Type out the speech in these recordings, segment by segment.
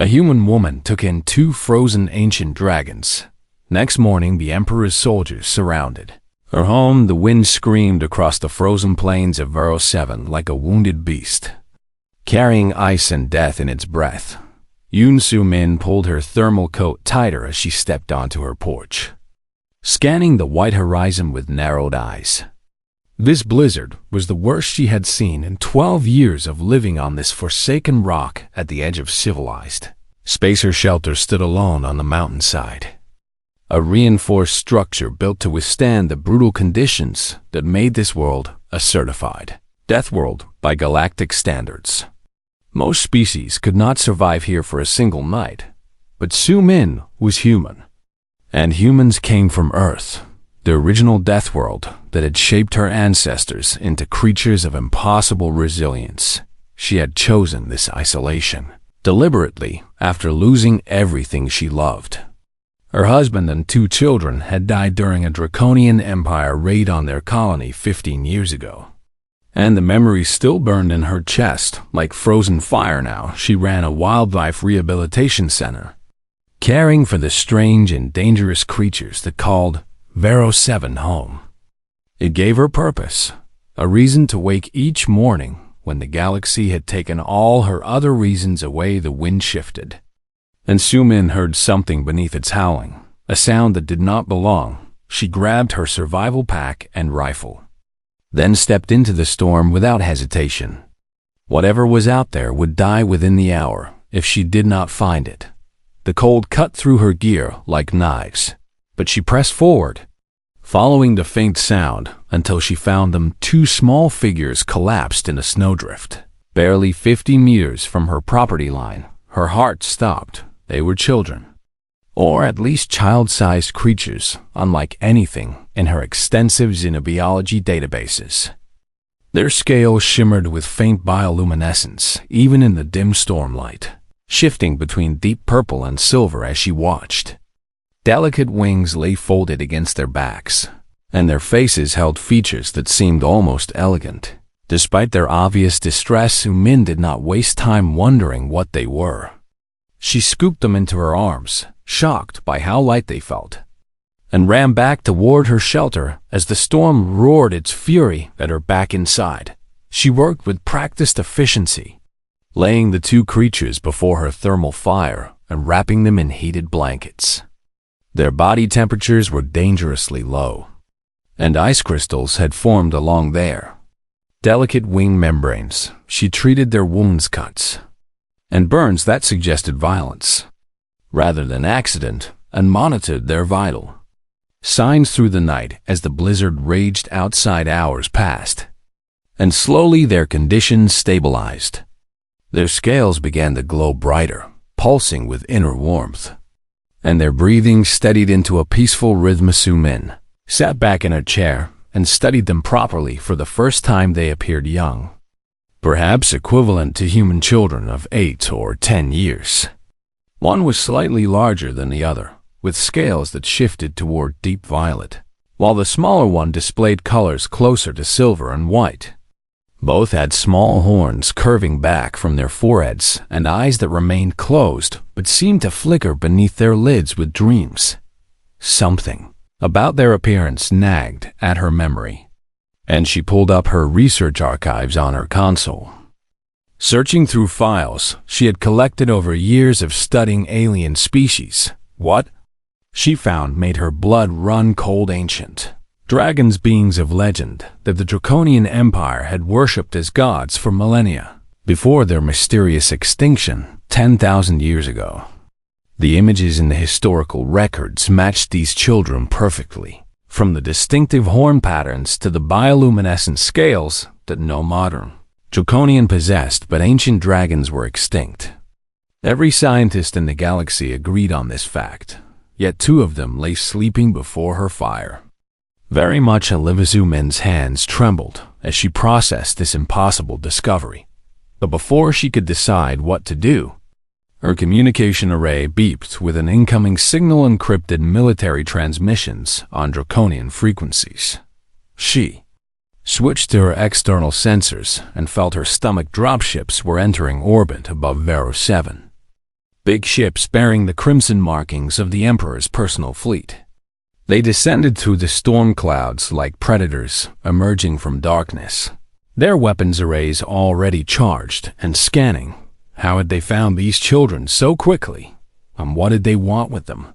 A human woman took in 2 frozen ancient dragons. Next morning, the Emperor's soldiers surrounded her home. The wind screamed across the frozen plains of Vero 7 like a wounded beast, carrying ice and death in its breath. Yoon Soo-min pulled her thermal coat tighter as she stepped onto her porch, scanning the white horizon with narrowed eyes. This blizzard was the worst she had seen in 12 years of living on this forsaken rock at the edge of civilized space. Her shelter stood alone on the mountainside, a reinforced structure built to withstand the brutal conditions that made this world a certified death world by galactic standards. Most species could not survive here for a single night, but Soo-min was human, and humans came from Earth, the original death world that had shaped her ancestors into creatures of impossible resilience. She had chosen this isolation deliberately after losing everything she loved. Her husband and 2 children had died during a draconian empire raid on their colony 15 years ago, and the memories still burned in her chest like frozen fire. Now she ran a wildlife rehabilitation center, caring for the strange and dangerous creatures that called Vero 7 home. It gave her purpose, a reason to wake each morning when the galaxy had taken all her other reasons away. The wind shifted, and Soo-min heard something beneath its howling, a sound that did not belong. She grabbed her survival pack and rifle, then stepped into the storm without hesitation. Whatever was out there would die within the hour if she did not find it. The cold cut through her gear like knives, but she pressed forward, following the faint sound until she found them. 2 small figures collapsed in a snowdrift, barely 50 meters from her property line. Her heart stopped. They were children, or at least child-sized creatures, unlike anything in her extensive xenobiology databases. Their scales shimmered with faint bioluminescence, even in the dim stormlight, shifting between deep purple and silver as she watched. Delicate wings lay folded against their backs, and their faces held features that seemed almost elegant. Despite their obvious distress, Soo-min did not waste time wondering what they were. She scooped them into her arms, shocked by how light they felt, and ran back toward her shelter as the storm roared its fury at her back. Inside, she worked with practiced efficiency, laying the 2 creatures before her thermal fire and wrapping them in heated blankets. Their body temperatures were dangerously low, and ice crystals had formed along their delicate wing membranes. She treated their wounds, cuts, and burns that suggested violence rather than accident, and monitored their vital signs through the night as the blizzard raged outside. Hours passed, and slowly their conditions stabilized. Their scales began to glow brighter, pulsing with inner warmth, and their breathing steadied into a peaceful rhythm. Soo-min sat back in her chair and studied them properly. For the first time they appeared young, perhaps equivalent to human children of 8 or 10 years. One was slightly larger than the other, with scales that shifted toward deep violet, while the smaller one displayed colors closer to silver and white. Both had small horns curving back from their foreheads and eyes that remained closed but seemed to flicker beneath their lids with dreams. Something about their appearance nagged at her memory, and she pulled up her research archives on her console. Searching through files she had collected over years of studying alien species, what she found made her blood run cold. Ancient dragons, beings of legend that the Draconian Empire had worshipped as gods for millennia before their mysterious extinction 10,000 years ago. The images in the historical records matched these children perfectly, from the distinctive horn patterns to the bioluminescent scales that no modern Draconian possessed. But ancient dragons were extinct. Every scientist in the galaxy agreed on this fact, yet 2 of them lay sleeping before her fire. Very much Olivia Soo-min's hands trembled as she processed this impossible discovery. But before she could decide what to do, her communication array beeped with an incoming signal, encrypted military transmissions on Draconian frequencies. She switched to her external sensors and felt her stomach. Dropships were entering orbit above Vero 7. big ships bearing the crimson markings of the Emperor's personal fleet. They descended through the storm clouds like predators emerging from darkness, their weapons arrays already charged and scanning. How had they found these children so quickly, and what did they want with them?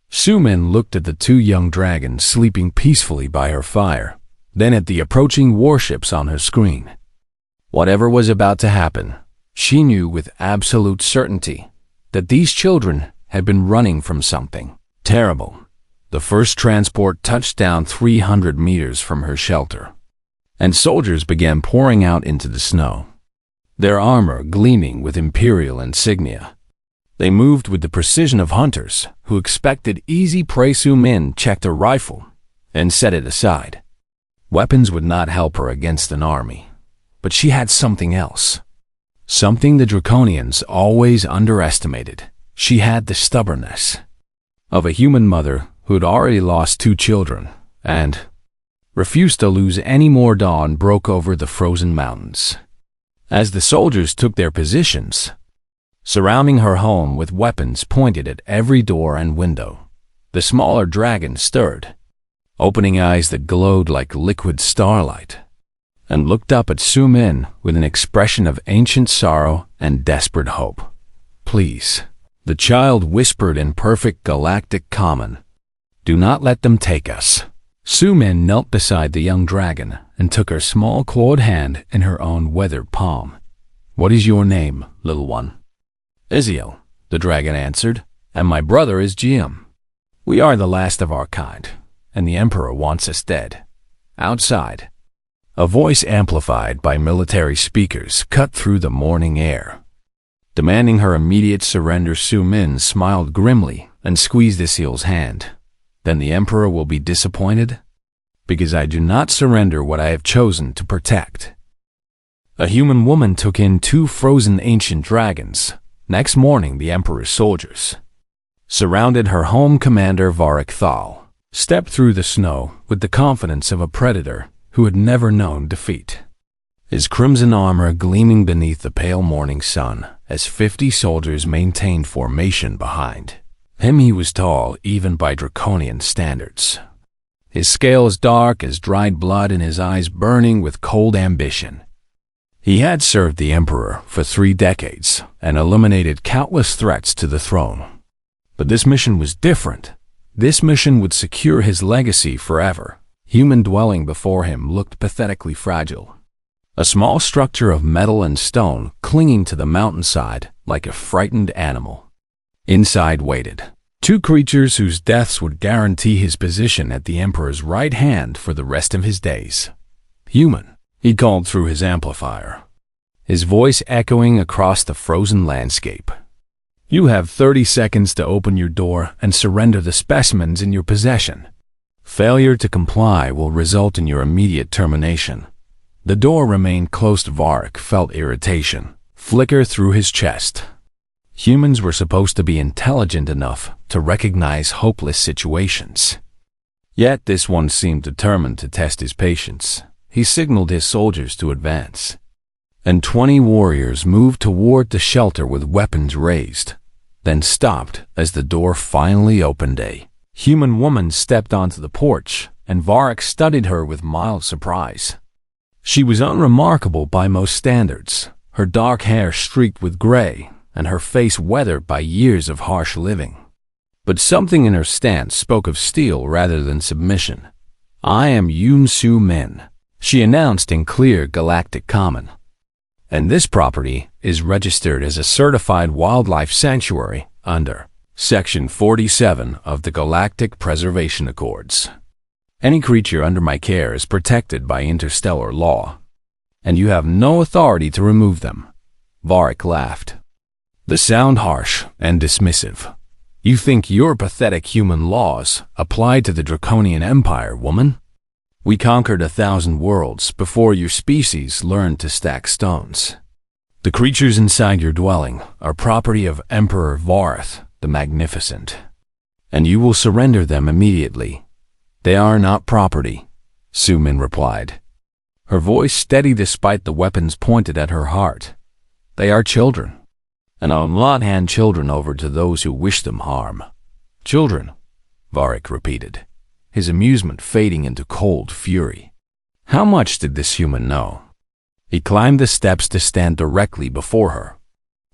Su-min looked at the two young dragons sleeping peacefully by her fire, then at the approaching warships on her screen. Whatever was about to happen, she knew with absolute certainty that these children had been running from something terrible. The first transport touched down 300 meters from her shelter, and soldiers began pouring out into the snow, their armor gleaming with imperial insignia. They moved with the precision of hunters who expected easy prey. Su-min checked her rifle and set it aside. Weapons would not help her against an army, but she had something else. Something the Draconians always underestimated. She had the stubbornness of a human mother who had already lost 2 children and refused to lose any more. Dawn broke over the frozen mountains as the soldiers took their positions, surrounding her home with weapons pointed at every door and window. The smaller dragon stirred, opening eyes that glowed like liquid starlight, and looked up at Su-min with an expression of ancient sorrow and desperate hope. "Please," the child whispered in perfect galactic common, "do not let them take us." Su-min knelt beside the young dragon and took her small clawed hand in her own weathered palm. "What is your name, little one?" "Iziel," the dragon answered, "and my brother is Jim. We are the last of our kind, and the Emperor wants us dead. Outside." A voice amplified by military speakers cut through the morning air, demanding her immediate surrender. Su-min smiled grimly and squeezed Iziel's hand. "Then the Emperor will be disappointed? Because I do not surrender what I have chosen to protect." A human woman took in 2 frozen ancient dragons. Next morning, the Emperor's soldiers surrounded her home commander Varric Thal, stepped through the snow with the confidence of a predator who had never known defeat. His crimson armor gleaming beneath the pale morning sun as 50 soldiers maintained formation behind him. He was tall even by Draconian standards, his scales dark as dried blood and his eyes burning with cold ambition. He had served the Emperor for 3 decades and eliminated countless threats to the throne. But this mission was different. This mission would secure his legacy forever. Human dwelling before him looked pathetically fragile, a small structure of metal and stone clinging to the mountainside like a frightened animal. Inside waited 2 creatures whose deaths would guarantee his position at the Emperor's right hand for the rest of his days. "Human," he called through his amplifier, his voice echoing across the frozen landscape. "You have 30 seconds to open your door and surrender the specimens in your possession. Failure to comply will result in your immediate termination." The door remained closed. Varric felt irritation flicker through his chest. Humans were supposed to be intelligent enough to recognize hopeless situations. Yet this one seemed determined to test his patience. He signaled his soldiers to advance, and 20 warriors moved toward the shelter with weapons raised, then stopped as the door finally opened. A human woman stepped onto the porch, and Varric studied her with mild surprise. She was unremarkable by most standards, her dark hair streaked with gray, and her face weathered by years of harsh living. But something in her stance spoke of steel rather than submission. "I am Yoon Su-min," she announced in clear galactic common, "and this property is registered as a certified wildlife sanctuary under Section 47 of the Galactic Preservation Accords. Any creature under my care is protected by interstellar law, and you have no authority to remove them." Varric laughed, the sound harsh and dismissive. "You think your pathetic human laws apply to the Draconian Empire, woman? We conquered 1,000 worlds before your species learned to stack stones. The creatures inside your dwelling are property of Emperor Varth the Magnificent, and you will surrender them immediately." "They are not property," Su-min replied, her voice steady despite the weapons pointed at her heart. "They are children. and I'll not hand children over to those who wish them harm. Children, Varric repeated, his amusement fading into cold fury. How much did this human know? He climbed the steps to stand directly before her,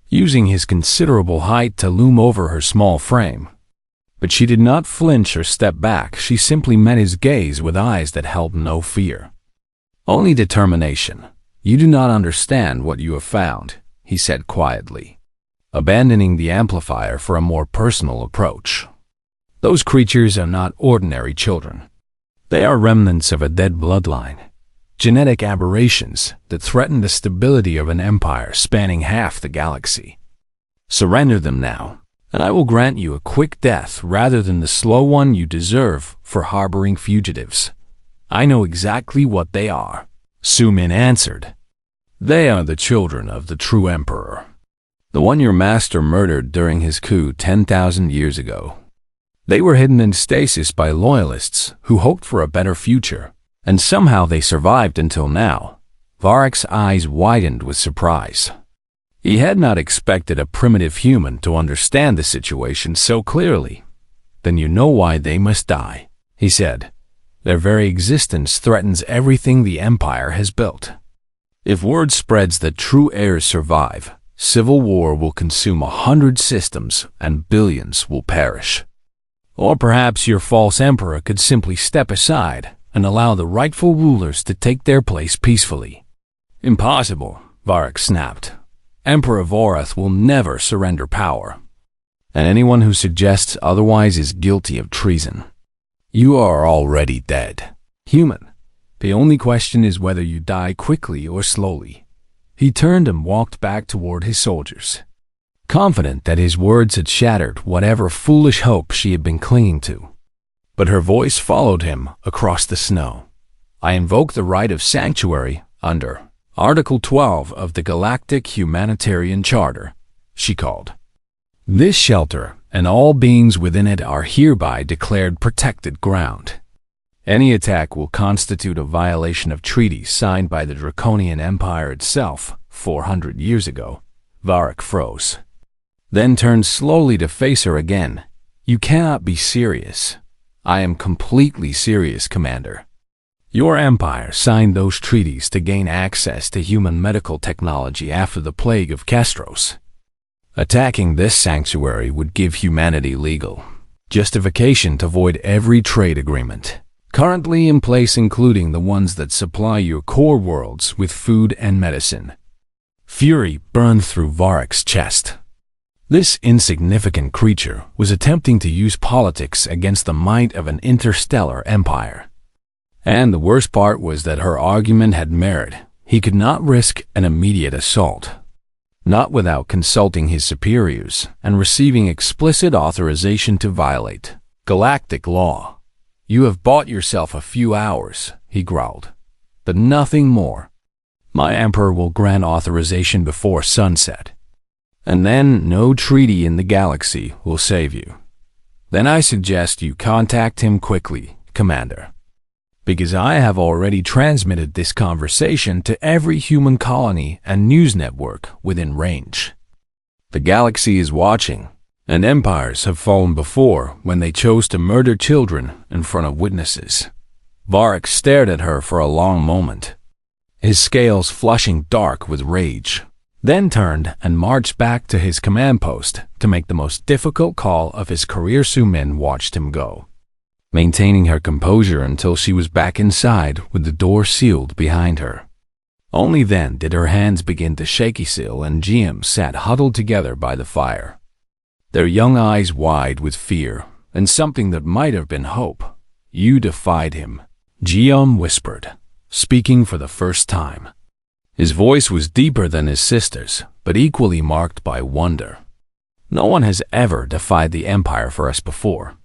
using his considerable height to loom over her small frame. But she did not flinch or step back. She simply met his gaze with eyes that held no fear, only determination. You do not understand what you have found, he said quietly, abandoning the amplifier for a more personal approach. Those creatures are not ordinary children. They are remnants of a dead bloodline, genetic aberrations that threaten the stability of an empire spanning half the galaxy. Surrender them now, and I will grant you a quick death rather than the slow one you deserve for harboring fugitives. I know exactly what they are, Su-Min answered. They are the children of the true emperor, the one your master murdered during his coup 10,000 years ago. They were hidden in stasis by loyalists who hoped for a better future, and somehow they survived until now. Varric's eyes widened with surprise. He had not expected a primitive human to understand the situation so clearly. Then you know why they must die, he said. Their very existence threatens everything the Empire has built. If word spreads that true heirs survive, civil war will consume 100 systems and billions will perish. Or perhaps your false emperor could simply step aside and allow the rightful rulers to take their place peacefully. Impossible, Varric snapped. Emperor Vorath will never surrender power, and anyone who suggests otherwise is guilty of treason. You are already dead, human. The only question is whether you die quickly or slowly. He turned and walked back toward his soldiers, confident that his words had shattered whatever foolish hope she had been clinging to. But her voice followed him across the snow. I invoke the right of sanctuary under Article 12 of the Galactic Humanitarian Charter, she called. This shelter and all beings within it are hereby declared protected ground. Any attack will constitute a violation of treaties signed by the Draconian Empire itself 400 years ago. Varric froze, then turned slowly to face her again. You cannot be serious. I am completely serious, Commander. Your empire signed those treaties to gain access to human medical technology after the plague of Castros. Attacking this sanctuary would give humanity legal justification to void every trade agreement currently in place, including the ones that supply your core worlds with food and medicine. Fury burned through Varric's chest. This insignificant creature was attempting to use politics against the might of an interstellar empire. And the worst part was that her argument had merit. He could not risk an immediate assault, not without consulting his superiors and receiving explicit authorization to violate galactic law. You have bought yourself a few hours, he growled, but nothing more. My emperor will grant authorization before sunset, and then no treaty in the galaxy will save you. Then I suggest you contact him quickly, Commander, because I have already transmitted this conversation to every human colony and news network within range. The galaxy is watching, and empires have fallen before when they chose to murder children in front of witnesses. Varric stared at her for a long moment, his scales flushing dark with rage, then turned and marched back to his command post to make the most difficult call of his career. Su-Min watched him go, maintaining her composure until she was back inside with the door sealed behind her. Only then did her hands begin to shake. Sil and GM sat huddled together by the fire, their young eyes wide with fear and something that might have been hope. You defied him, GM whispered, speaking for the first time. His voice was deeper than his sister's, but equally marked by wonder. No one has ever defied the Empire for us before.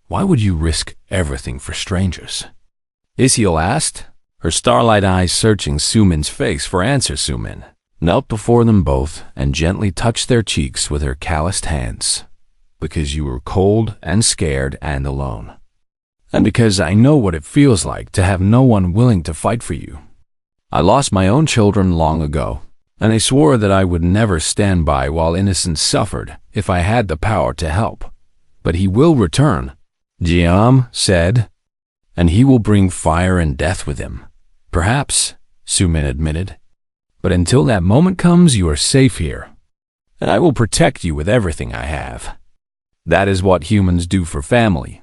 Why would you risk everything for strangers? Isiel asked, her starlight eyes searching Su-Min's face for answers. Su-Min knelt before them both and gently touched their cheeks with her calloused hands. Because you were cold and scared and alone. And because I know what it feels like to have no one willing to fight for you. I lost my own children long ago, and I swore that I would never stand by while innocents suffered if I had the power to help. But he will return, Jiam said, and he will bring fire and death with him. Perhaps, Sumin admitted. But until that moment comes, you are safe here, and I will protect you with everything I have. That is what humans do for family.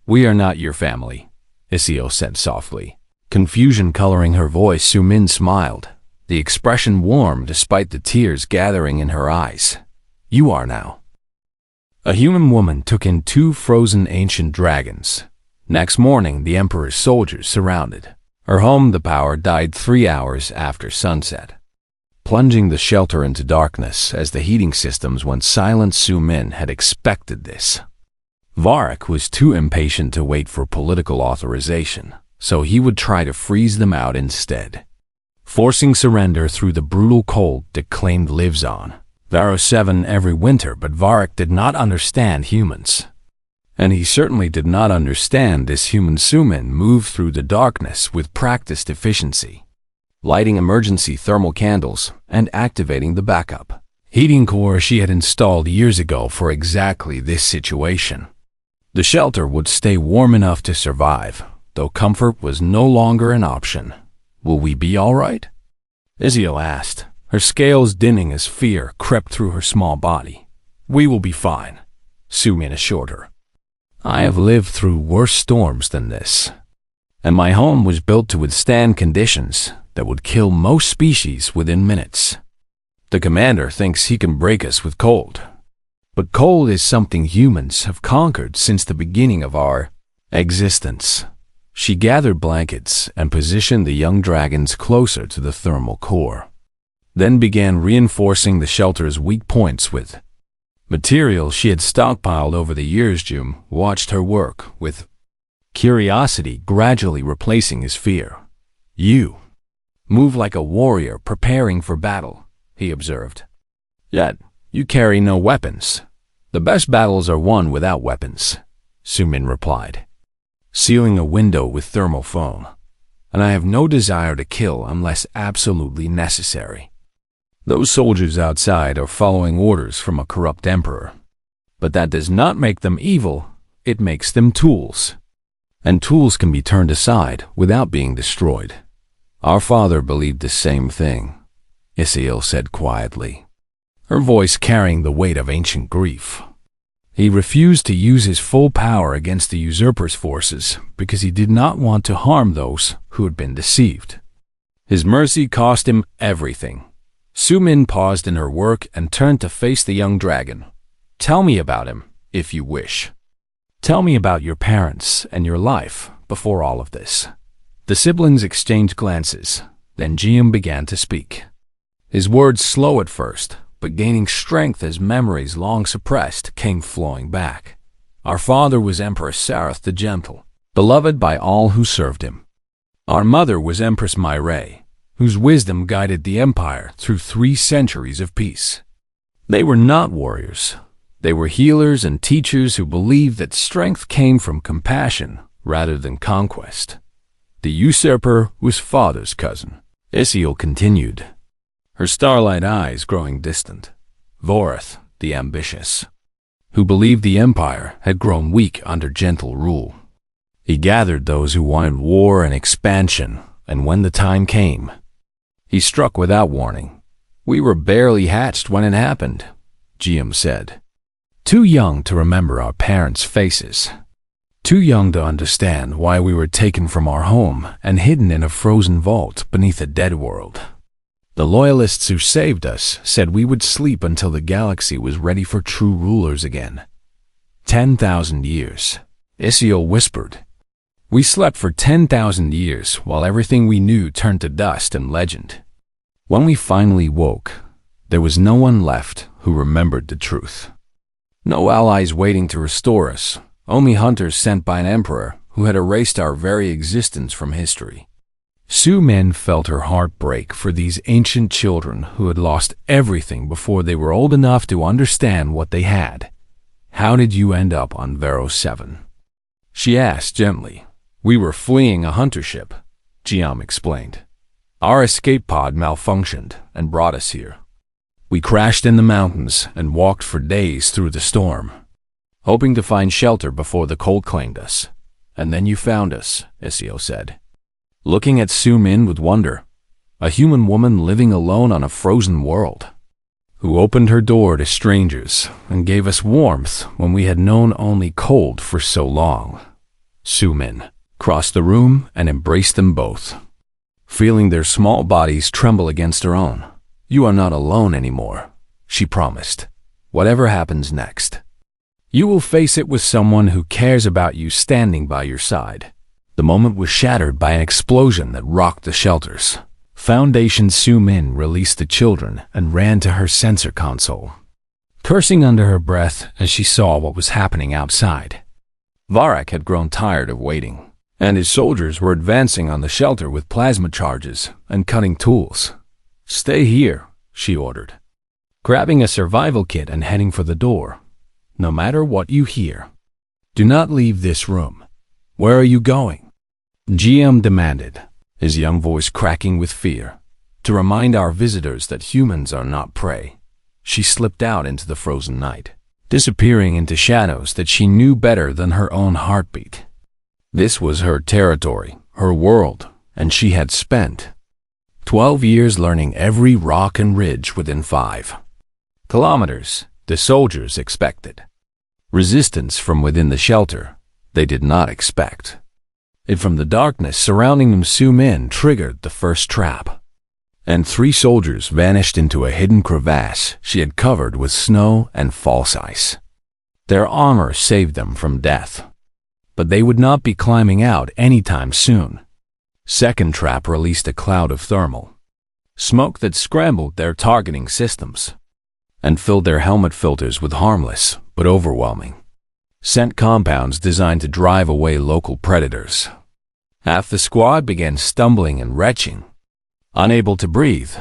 We are not your family, Isiel said softly. Confusion coloring her voice, Sumin smiled. The expression warm despite the tears gathering in her eyes. You are now. A human woman took in 2 frozen ancient dragons. Next morning, the Emperor's soldiers surrounded her home. The power died 3 hours after sunset, plunging the shelter into darkness as the heating systems went silent. Sumin had expected this. Varric was too impatient to wait for political authorization, so he would try to freeze them out instead, forcing surrender through the brutal cold that claimed lives on Varro 7 every winter. But Varric did not understand humans, and he certainly did not understand this human. Sumin moved through the darkness with practiced efficiency, lighting emergency thermal candles and activating the backup heating core she had installed years ago for exactly this situation. The shelter would stay warm enough to survive, though comfort was no longer an option. Will we be all right? Isiel asked, her scales dinning as fear crept through her small body. We will be fine, Sumin assured her. I have lived through worse storms than this, and my home was built to withstand conditions that would kill most species within minutes. The commander thinks he can break us with cold, but cold is something humans have conquered since the beginning of our existence. She gathered blankets and positioned the young dragons closer to the thermal core, then began reinforcing the shelter's weak points with material she had stockpiled over the years. Jim watched her work with curiosity, gradually replacing his fear. You move like a warrior preparing for battle, he observed. Yet, you carry no weapons. The best battles are won without weapons, Sumin replied, sealing a window with thermal foam. And I have no desire to kill unless absolutely necessary. Those soldiers outside are following orders from a corrupt emperor. But that does not make them evil, it makes them tools. And tools can be turned aside without being destroyed. Our father believed the same thing, Isiel said quietly, her voice carrying the weight of ancient grief. He refused to use his full power against the usurper's forces because he did not want to harm those who had been deceived. His mercy cost him everything. Sumin paused in her work and turned to face the young dragon. Tell me about him, if you wish. Tell me about your parents and your life before all of this. The siblings exchanged glances. Then Jiam began to speak. His words slow at first, but gaining strength as memories long suppressed came flowing back. Our father was Emperor Sareth the Gentle, beloved by all who served him. Our mother was Empress Myrae, whose wisdom guided the empire through 3 centuries of peace. They were not warriors. They were healers and teachers who believed that strength came from compassion rather than conquest. The usurper was father's cousin, Isiel continued, her starlight eyes growing distant. Voreth, the ambitious, who believed the empire had grown weak under gentle rule. He gathered those who wanted war and expansion, and when the time came, he struck without warning. We were barely hatched when it happened, Jiam said. Too young to remember our parents' faces. Too young to understand why we were taken from our home and hidden in a frozen vault beneath a dead world. The loyalists who saved us said we would sleep until the galaxy was ready for true rulers again. 10,000 years, Isiel whispered. We slept for 10,000 years while everything we knew turned to dust and legend. When we finally woke, there was no one left who remembered the truth. No allies waiting to restore us, only hunters sent by an emperor who had erased our very existence from history. Sumin felt her heart break for these ancient children who had lost everything before they were old enough to understand what they had. How did you end up on Varro 7? She asked gently. We were fleeing a hunter ship, Jiam explained. Our escape pod malfunctioned and brought us here. We crashed in the mountains and walked for days through the storm, hoping to find shelter before the cold claimed us. And then you found us, Isio said, looking at Su-min with wonder. A human woman living alone on a frozen world, who opened her door to strangers and gave us warmth when we had known only cold for so long. Su-min crossed the room and embraced them both, feeling their small bodies tremble against her own. You are not alone anymore, she promised. Whatever happens next, you will face it with someone who cares about you standing by your side. The moment was shattered by an explosion that rocked the shelters. Foundation Su-min released the children and ran to her sensor console, cursing under her breath as she saw what was happening outside. Varak had grown tired of waiting, and his soldiers were advancing on the shelter with plasma charges and cutting tools. Stay here, she ordered, grabbing a survival kit and heading for the door. No matter what you hear, do not leave this room. Where are you going? GM demanded, his young voice cracking with fear. To remind our visitors that humans are not prey. She slipped out into the frozen night, disappearing into shadows that she knew better than her own heartbeat. This was her territory, her world, and she had spent 12 years learning every rock and ridge within 5 kilometers. The soldiers expected resistance from within the shelter. They did not expect it from the darkness surrounding them. Su-min triggered the first trap, and 3 soldiers vanished into a hidden crevasse she had covered with snow and false ice. Their armor saved them from death, but they would not be climbing out anytime soon. Second trap released a cloud of thermal smoke that scrambled their targeting systems and filled their helmet filters with harmless but overwhelming scent compounds designed to drive away local predators. Half the squad began stumbling and retching, unable to breathe.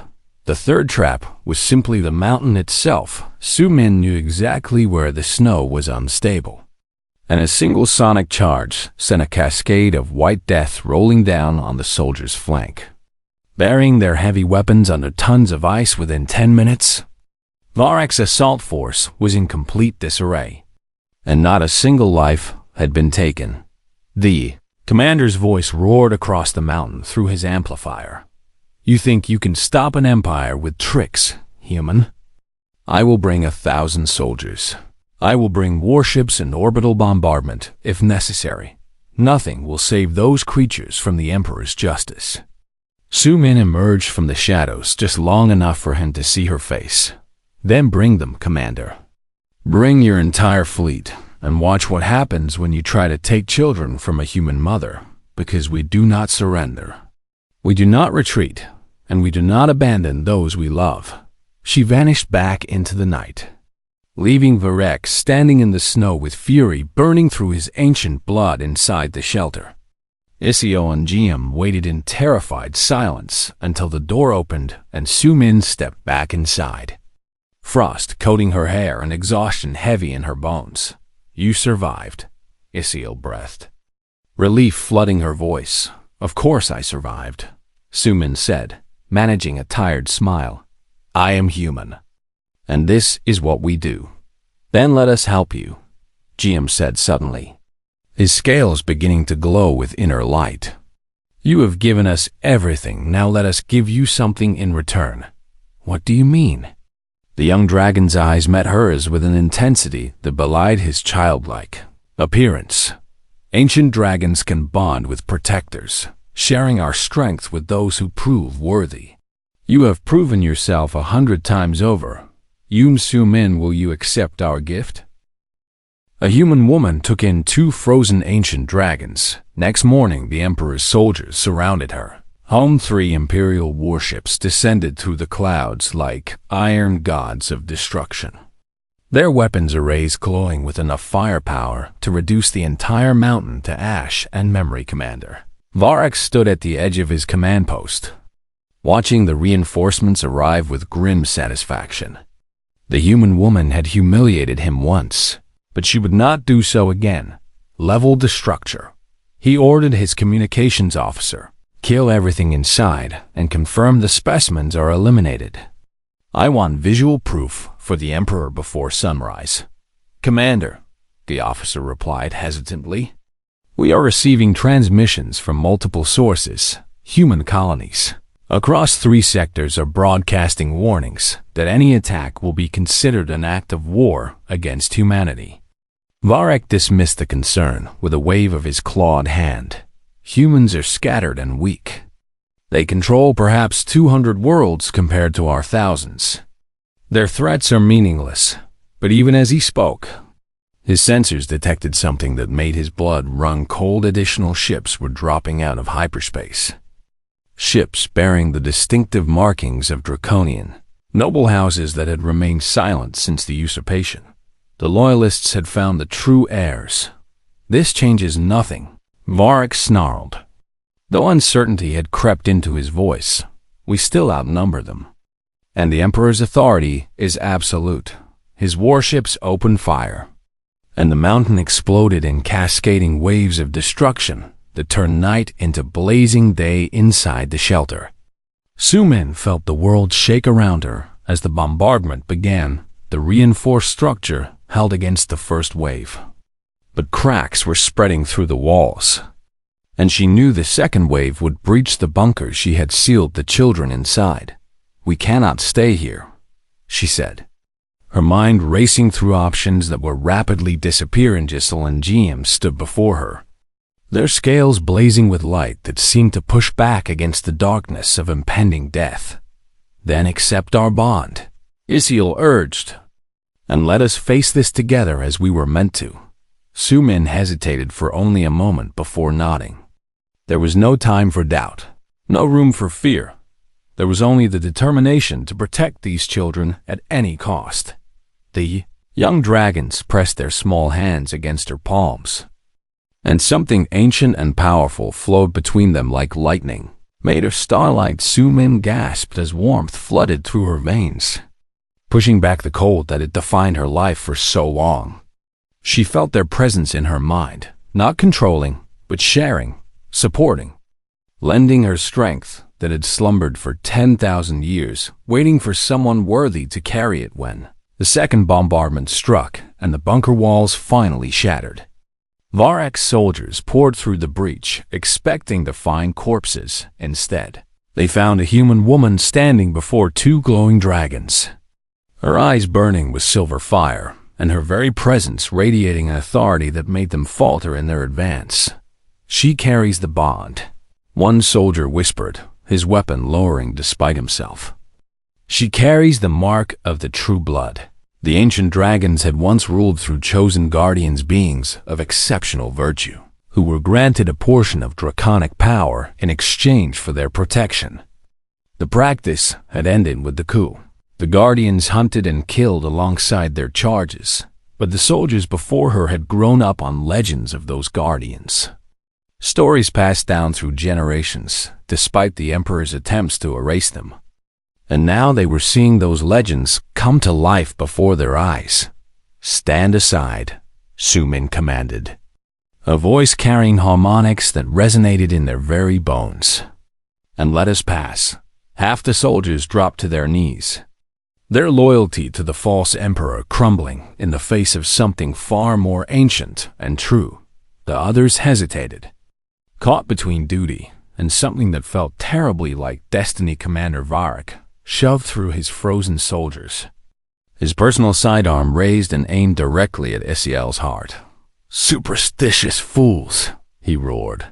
The third trap was simply the mountain itself. Su-min knew exactly where the snow was unstable, and a single sonic charge sent a cascade of white death rolling down on the soldiers' flank, burying their heavy weapons under tons of ice within 10 minutes. Varak's assault force was in complete disarray, and not a single life had been taken. The commander's voice roared across the mountain through his amplifier. You think you can stop an empire with tricks, human? I will bring 1,000 soldiers. I will bring warships and orbital bombardment, if necessary. Nothing will save those creatures from the Emperor's justice. Su-min emerged from the shadows just long enough for him to see her face. Then bring them, Commander. Bring your entire fleet, and watch what happens when you try to take children from a human mother, because we do not surrender. We do not retreat, and we do not abandon those we love. She vanished back into the night, leaving Varak standing in the snow with fury burning through his ancient blood inside the shelter. Isio and GM waited in terrified silence until the door opened and Su-min stepped back inside, frost coating her hair and exhaustion heavy in her bones. You survived, Isio breathed, relief flooding her voice. Of course I survived, Su-min said, managing a tired smile. I am human, and this is what we do. Then let us help you, GM said suddenly, his scales beginning to glow with inner light. You have given us everything, now let us give you something in return. What do you mean? The young dragon's eyes met hers with an intensity that belied his childlike appearance. Ancient dragons can bond with protectors, sharing our strength with those who prove worthy. You have proven yourself 100 times over. Su-min, will you accept our gift? A human woman took in 2 frozen ancient dragons. Next morning, the Emperor's soldiers surrounded her. 3 Imperial warships descended through the clouds like iron gods of destruction, their weapons arrays glowing with enough firepower to reduce the entire mountain to ash and memory. Commander Varak stood at the edge of his command post, watching the reinforcements arrive with grim satisfaction. The human woman had humiliated him once, but she would not do so again. Level the structure, he ordered his communications officer. Kill everything inside and confirm the specimens are eliminated. I want visual proof for the Emperor before sunrise. Commander, the officer replied hesitantly. We are receiving transmissions from multiple sources, human colonies. Across 3 sectors are broadcasting warnings that any attack will be considered an act of war against humanity. Varek dismissed the concern with a wave of his clawed hand. Humans are scattered and weak. They control perhaps 200 worlds compared to our thousands. Their threats are meaningless, but even as he spoke, his sensors detected something that made his blood run cold. Additional ships were dropping out of hyperspace. Ships bearing the distinctive markings of Draconian, noble houses that had remained silent since the usurpation. The Loyalists had found the true heirs. This changes nothing, Varek snarled. Though uncertainty had crept into his voice, we still outnumber them. And the Emperor's authority is absolute. His warships opened fire, and the mountain exploded in cascading waves of destruction that turned night into blazing day inside the shelter. Su-Min felt the world shake around her as the bombardment began. The reinforced structure held against the first wave, but cracks were spreading through the walls, and she knew the second wave would breach the bunkers she had sealed the children inside. We cannot stay here, she said, her mind racing through options that were rapidly disappearing. Giselle and GM stood before her, their scales blazing with light that seemed to push back against the darkness of impending death. Then accept our bond, Isiel urged, and let us face this together as we were meant to. Su-Min hesitated for only a moment before nodding. There was no time for doubt, no room for fear. There was only the determination to protect these children at any cost. The young dragons pressed their small hands against her palms, and something ancient and powerful flowed between them like lightning. Made of starlight, Su-Min gasped as warmth flooded through her veins, pushing back the cold that had defined her life for so long. She felt their presence in her mind, not controlling, but sharing, supporting, lending her strength that had slumbered for 10,000 years, waiting for someone worthy to carry it when the second bombardment struck and the bunker walls finally shattered. Varek's soldiers poured through the breach, expecting to find corpses. Instead, they found a human woman standing before 2 glowing dragons, her eyes burning with silver fire, and her very presence radiating an authority that made them falter in their advance. She carries the bond, one soldier whispered, his weapon lowering despite himself. She carries the mark of the true blood. The ancient dragons had once ruled through chosen guardians, beings of exceptional virtue, who were granted a portion of draconic power in exchange for their protection. The practice had ended with the coup. The guardians hunted and killed alongside their charges, but the soldiers before her had grown up on legends of those guardians. Stories passed down through generations, despite the Emperor's attempts to erase them. And now they were seeing those legends come to life before their eyes. Stand aside, Su-Min commanded, a voice carrying harmonics that resonated in their very bones. And let us pass. Half the soldiers dropped to their knees, their loyalty to the false emperor crumbling in the face of something far more ancient and true. The others hesitated, caught between duty and something that felt terribly like destiny. Commander Varek shoved through his frozen soldiers, his personal sidearm raised and aimed directly at Isiel's heart. Superstitious fools, he roared.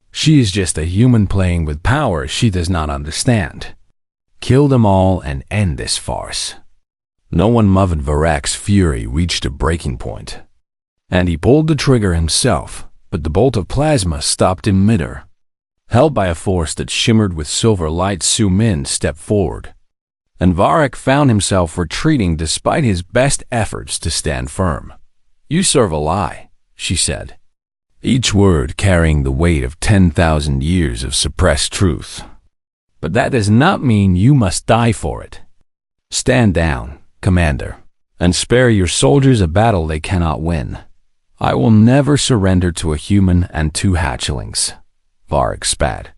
She is just a human playing with power she does not understand. Kill them all and end this farce. No one moved. Varek's fury reached a breaking point, and he pulled the trigger himself, but the bolt of plasma stopped him mid-air. Held by a force that shimmered with silver light, Su-Min stepped forward, and Varek found himself retreating despite his best efforts to stand firm. You serve a lie, she said, each word carrying the weight of 10,000 years of suppressed truth. But that does not mean you must die for it. Stand down, Commander, and spare your soldiers a battle they cannot win. I will never surrender to a human and 2 hatchlings, Varek spat.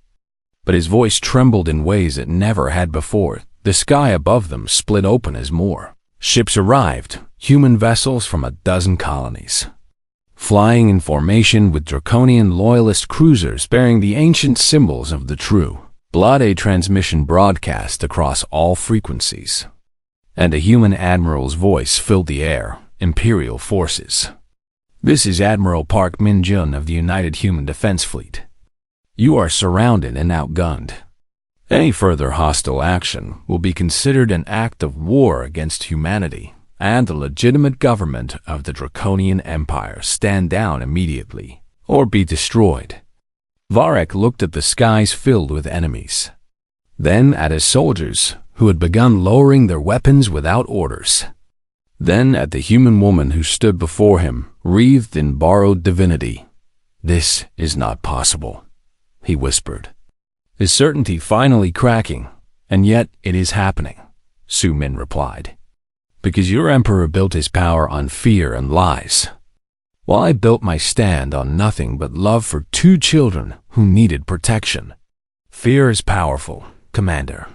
but his voice trembled in ways it never had before. The sky above them split open as more ships arrived, human vessels from a dozen colonies, flying in formation with draconian loyalist cruisers bearing the ancient symbols of the true blood. A transmission broadcast across all frequencies, and a human admiral's voice filled the air. Imperial forces. This is Admiral Park Min-jun of the United Human Defense Fleet. You are surrounded and outgunned. Any further hostile action will be considered an act of war against humanity, and the legitimate government of the Draconian Empire stand down immediately, or be destroyed. Varek looked at the skies filled with enemies, then at his soldiers, who had begun lowering their weapons without orders, then at the human woman who stood before him, wreathed in borrowed divinity. "This is not possible," he whispered, his certainty finally cracking. "And yet it is happening," Su Min replied, "because your emperor built his power on fear and lies, while I built my stand on nothing but love for two children who needed protection. Fear is powerful, Commander,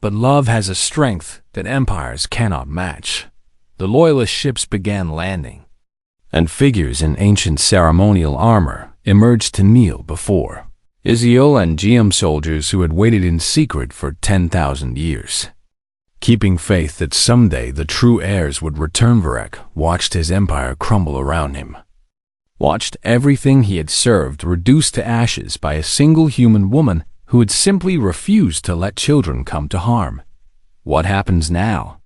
but love has a strength that empires cannot match." The loyalist ships began landing, and figures in ancient ceremonial armor emerged to kneel before Isiel and GM soldiers who had waited in secret for 10,000 years, keeping faith that someday the true heirs would return. Varek watched his empire crumble around him, watched everything he had served reduced to ashes by a single human woman who had simply refused to let children come to harm. "What happens now?"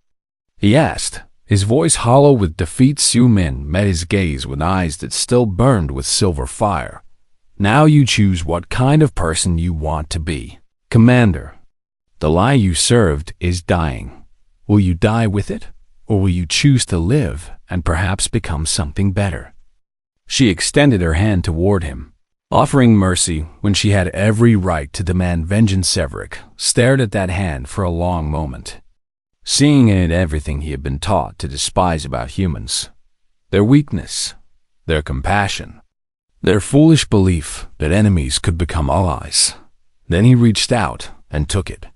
he asked, his voice hollow with defeat. Su Min met his gaze with eyes that still burned with silver fire. "Now you choose what kind of person you want to be, Commander. The lie you served is dying. Will you die with it, or will you choose to live and perhaps become something better?" She extended her hand toward him, offering mercy when she had every right to demand vengeance. Severick stared at that hand for a long moment, seeing in it everything he had been taught to despise about humans: their weakness, their compassion, their foolish belief that enemies could become allies. Then he reached out and took it.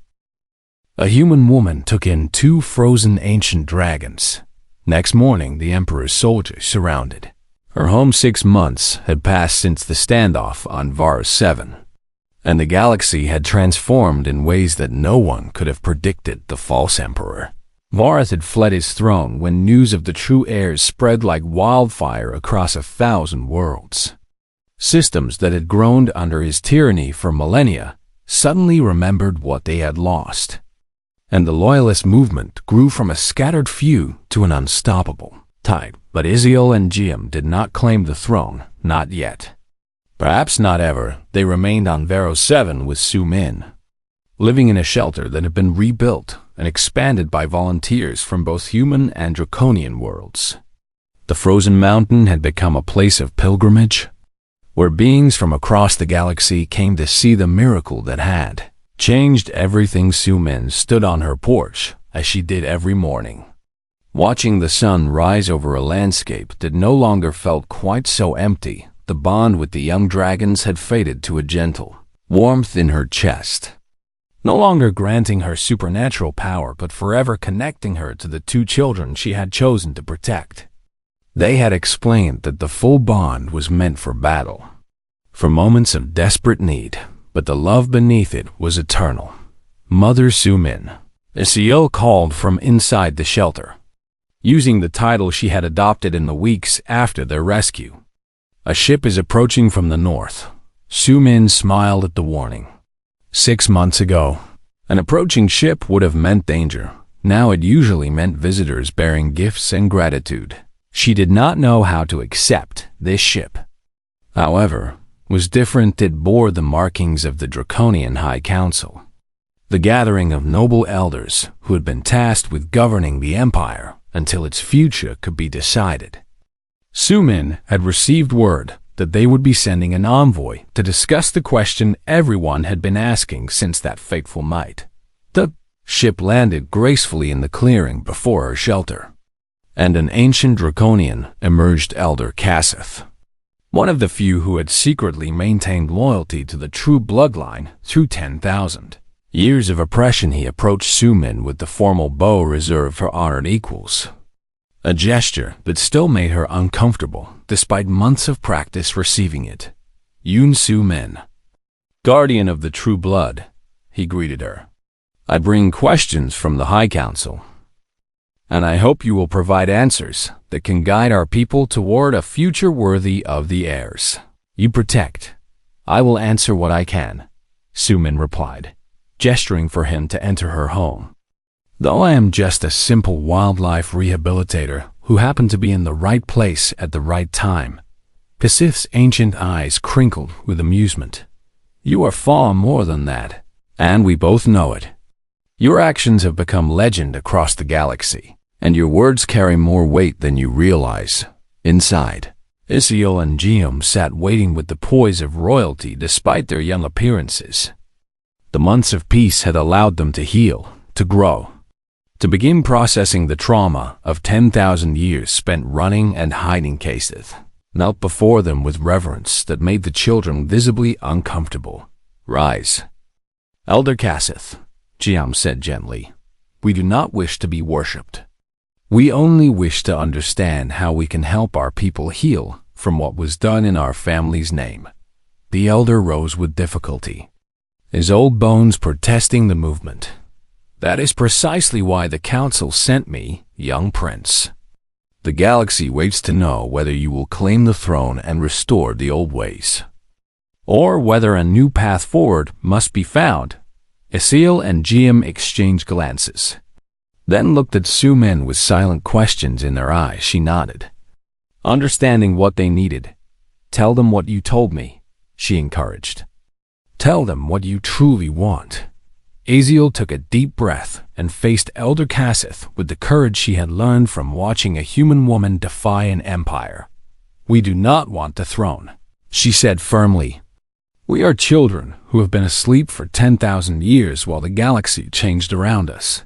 A human woman took in 2 frozen ancient dragons. Next morning, the Emperor's soldiers surrounded her home. 6 months had passed since the standoff on Varus 7. And the galaxy had transformed in ways that no one could have predicted. The false emperor Varus had fled his throne when news of the true heirs spread like wildfire across 1,000 worlds. Systems that had groaned under his tyranny for millennia suddenly remembered what they had lost, and the loyalist movement grew from a scattered few to an unstoppable tide. But Isiel and Giam did not claim the throne, not yet. Perhaps not ever. They remained on Veros 7 with Su Min, living in a shelter that had been rebuilt and expanded by volunteers from both human and draconian worlds. The frozen mountain had become a place of pilgrimage, where beings from across the galaxy came to see the miracle that had changed everything. Su Min stood on her porch, as she did every morning, watching the sun rise over a landscape that no longer felt quite so empty. The bond with the young dragons had faded to a gentle warmth in her chest, no longer granting her supernatural power but forever connecting her to the 2 children she had chosen to protect. They had explained that the full bond was meant for battle, for moments of desperate need, but the love beneath it was eternal. "Mother Su Min," Isiel called from inside the shelter, using the title she had adopted in the weeks after their rescue. "A ship is approaching from the north." Su Min smiled at the warning. 6 months ago, an approaching ship would have meant danger. Now it usually meant visitors bearing gifts and gratitude. She did not know how to accept this ship, however, was different. It bore the markings of the Draconian High Council, the gathering of noble elders who had been tasked with governing the empire until its future could be decided. Su Min had received word that they would be sending an envoy to discuss the question everyone had been asking since that fateful night. The ship landed gracefully in the clearing before her shelter, and an ancient draconian emerged. Elder Kasseth one of the few who had secretly maintained loyalty to the true bloodline through 10,000 years of oppression. He approached Su-min with the formal bow reserved for honored equals, a gesture that still made her uncomfortable despite months of practice receiving it. Yoon Su-min, guardian of the true blood, he greeted her. I bring questions from the High Council, and I hope you will provide answers that can guide our people toward a future worthy of the heirs you protect. I will answer what I can, Su-min replied, gesturing for him to enter her home. Though I am just a simple wildlife rehabilitator who happened to be in the right place at the right time, Kasith's ancient eyes crinkled with amusement. You are far more than that, and we both know it. Your actions have become legend across the galaxy, and your words carry more weight than you realize. Inside, Isiel and Geum sat waiting with the poise of royalty despite their young appearances. The months of peace had allowed them to heal, to grow, to begin processing the trauma of 10,000 years spent running and hiding. Kasith knelt before them with reverence that made the children visibly uncomfortable. Rise. Elder Kasith, Geum said gently. We do not wish to be worshipped. We only wish to understand how we can help our people heal from what was done in our family's name. The elder rose with difficulty, his old bones protesting the movement. That is precisely why the council sent me, young prince. The galaxy waits to know whether you will claim the throne and restore the old ways, or whether a new path forward must be found. Isiel and Geum exchanged glances, then looked at Su-min with silent questions in their eyes. She nodded, understanding what they needed. Tell them what you told me, she encouraged. Tell them what you truly want. Isiel took a deep breath and faced Elder Kasith with the courage she had learned from watching a human woman defy an empire. We do not want the throne, she said firmly. We are children who have been asleep for 10,000 years while the galaxy changed around us.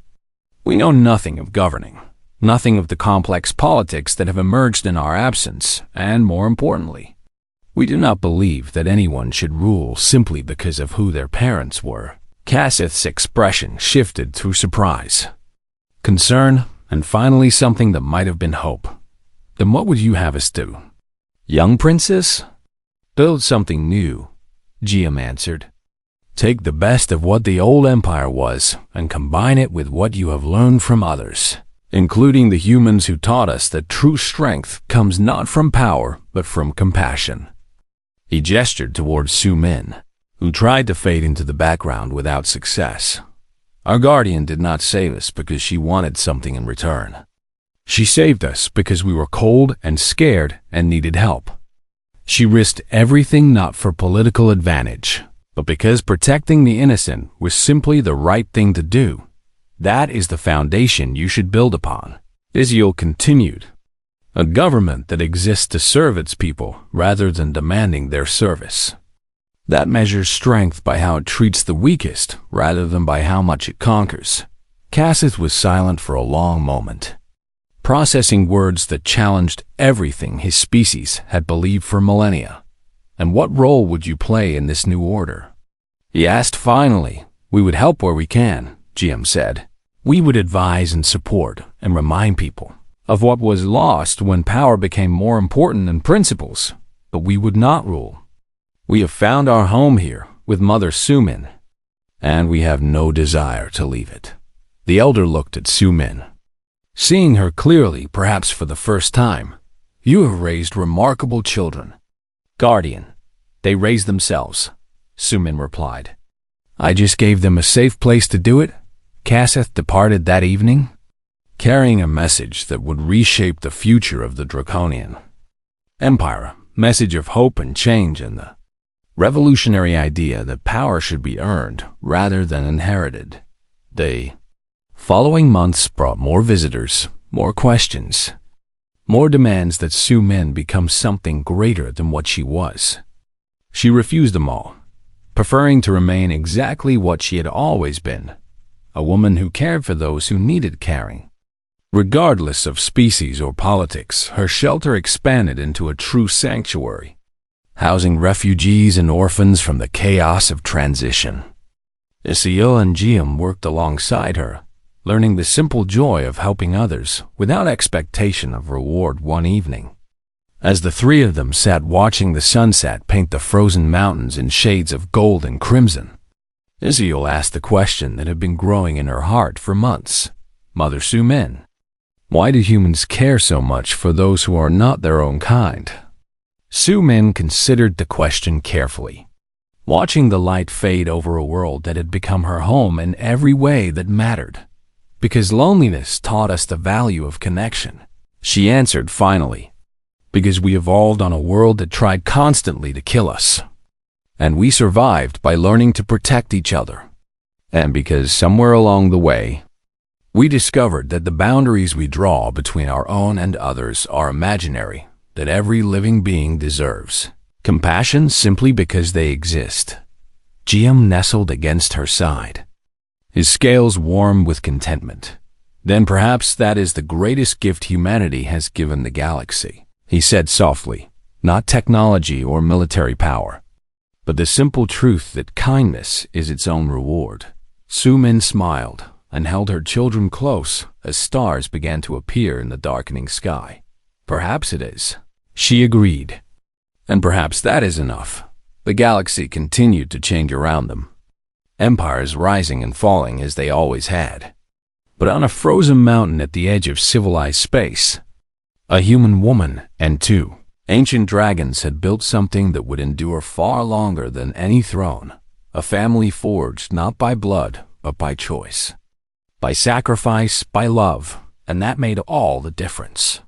We know nothing of governing, nothing of the complex politics that have emerged in our absence, and more importantly, we do not believe that anyone should rule simply because of who their parents were. Kasith's expression shifted through surprise, concern, and finally something that might have been hope. Then what would you have us do? Young princess? Build something new, Geum answered. Take the best of what the old empire was and combine it with what you have learned from others, including the humans who taught us that true strength comes not from power but from compassion. He gestured towards Su-min, who tried to fade into the background without success. Our guardian did not save us because she wanted something in return. She saved us because we were cold and scared and needed help. She risked everything not for political advantage, but because protecting the innocent was simply the right thing to do. That is the foundation you should build upon, Isiel continued. A government that exists to serve its people rather than demanding their service. That measures strength by how it treats the weakest rather than by how much it conquers. Kasith was silent for a long moment, processing words that challenged everything his species had believed for millennia. And what role would you play in this new order? He asked finally. We would help where we can, Geum said. We would advise and support and remind people of what was lost when power became more important than principles, but we would not rule. We have found our home here with Mother Su-min, and we have no desire to leave it. The elder looked at Su-min, seeing her clearly, perhaps for the first time. You have raised remarkable children. Guardian, they raised themselves, Su-min replied. I just gave them a safe place to do it. Kasith departed that evening, carrying a message that would reshape the future of the Draconian Empire, message of hope and change and the revolutionary idea that power should be earned rather than inherited. The following months brought more visitors, more questions, more demands that Su-min become something greater than what she was. She refused them all, preferring to remain exactly what she had always been, a woman who cared for those who needed caring. Regardless of species or politics, her shelter expanded into a true sanctuary, housing refugees and orphans from the chaos of transition. Isiel and Jiam worked alongside her, learning the simple joy of helping others without expectation of reward one evening. As the three of them sat watching the sunset paint the frozen mountains in shades of gold and crimson, Isiel asked the question that had been growing in her heart for months. Mother Su-min, why do humans care so much for those who are not their own kind? Su-min considered the question carefully, watching the light fade over a world that had become her home in every way that mattered. Because loneliness taught us the value of connection, she answered finally. Because we evolved on a world that tried constantly to kill us. And we survived by learning to protect each other. And because somewhere along the way, we discovered that the boundaries we draw between our own and others are imaginary, that every living being deserves compassion simply because they exist. Jiam nestled against her side, his scales warm with contentment. Then perhaps that is the greatest gift humanity has given the galaxy, he said softly. Not technology or military power, but the simple truth that kindness is its own reward. Su-min smiled and held her children close as stars began to appear in the darkening sky. Perhaps it is, she agreed. And perhaps that is enough. The galaxy continued to change around them, empires rising and falling as they always had. But on a frozen mountain at the edge of civilized space, a human woman and two ancient dragons had built something that would endure far longer than any throne. A family forged not by blood, but by choice. By sacrifice, by love, and that made all the difference.